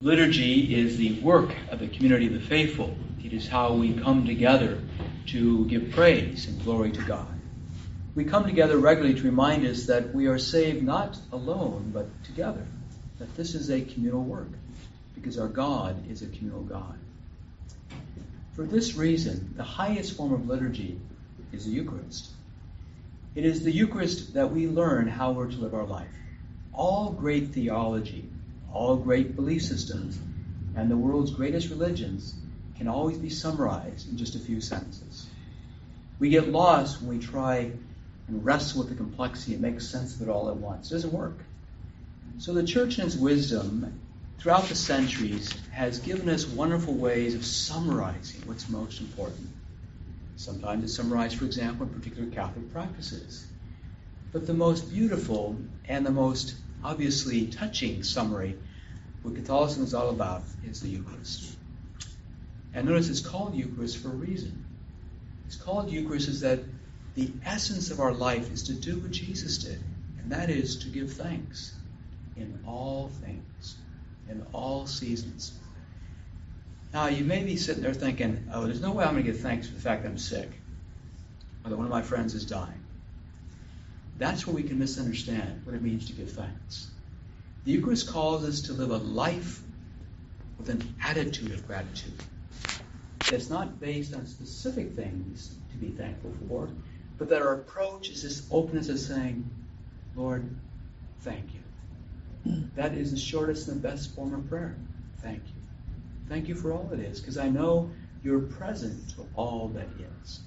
Liturgy is the work of the community of the faithful. It is how we come together to give praise and glory to God. We come together regularly to remind us that we are saved not alone, but together, that this is a communal work, because our God is a communal God. For this reason, the highest form of liturgy is the Eucharist. It is the Eucharist that we learn how we're to live our life. All great theology, all great belief systems, and the world's greatest religions can always be summarized in just a few sentences. We get lost when we try and wrestle with the complexity and make sense of it all at once. It doesn't work. So the Church in its wisdom throughout the centuries has given us wonderful ways of summarizing what's most important. Sometimes it's summarized, for example, in particular Catholic practices. But the most beautiful and the most obviously touching summary what Catholicism is all about is the Eucharist. And notice it's called Eucharist for a reason. It's called Eucharist is that the essence of our life is to do what Jesus did, and that is to give thanks in all things, in all seasons. Now, you may be sitting there thinking, oh, there's no way I'm going to give thanks for the fact that I'm sick, or that one of my friends is dying. That's where we can misunderstand what it means to give thanks. The Eucharist calls us to live a life with an attitude of gratitude. That's not based on specific things to be thankful for, but that our approach is this openness of saying, Lord, thank you. That is the shortest and the best form of prayer. Thank you. Thank you for all it is, because I know you're present to all that is.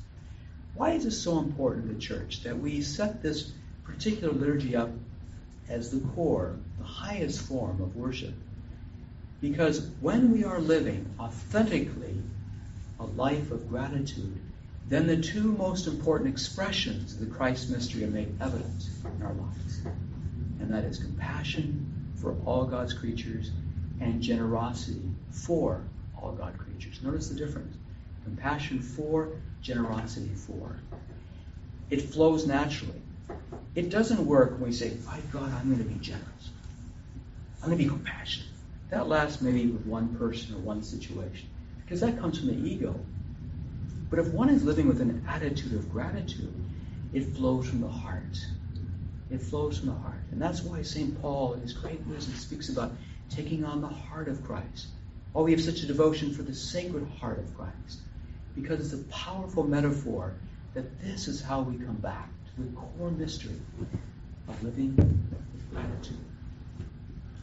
Why is it so important to the Church that we set this particular liturgy up as the core, the highest form of worship? Because when we are living authentically a life of gratitude, then the two most important expressions of the Christ mystery are made evident in our lives. And that is compassion for all God's creatures and generosity for all God's creatures. Notice the difference. Compassion for, generosity for. It flows naturally. It doesn't work when we say, by God, I'm going to be generous. I'm going to be compassionate. That lasts maybe with one person or one situation, because that comes from the ego. But if one is living with an attitude of gratitude, it flows from the heart. It flows from the heart. And that's why St. Paul, in his great wisdom, speaks about taking on the heart of Christ. Why we have such a devotion for the sacred heart of Christ. Because it's a powerful metaphor that this is how we come back to the core mystery of living with gratitude.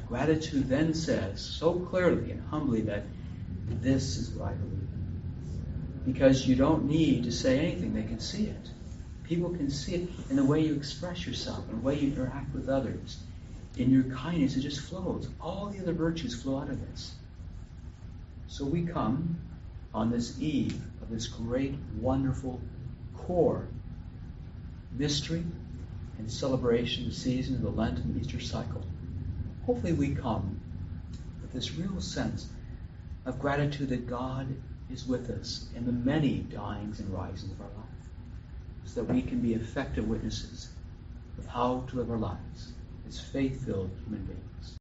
Gratitude then says so clearly and humbly that this is what I believe in. Because you don't need to say anything, they can see it. People can see it in the way you express yourself, in the way you interact with others. In your kindness, it just flows. All the other virtues flow out of this. So we come on this eve of this great, wonderful core mystery and celebration, the season of the Lent and Easter cycle. Hopefully we come with this real sense of gratitude that God is with us in the many dyings and risings of our life, so that we can be effective witnesses of how to live our lives as faith-filled human beings.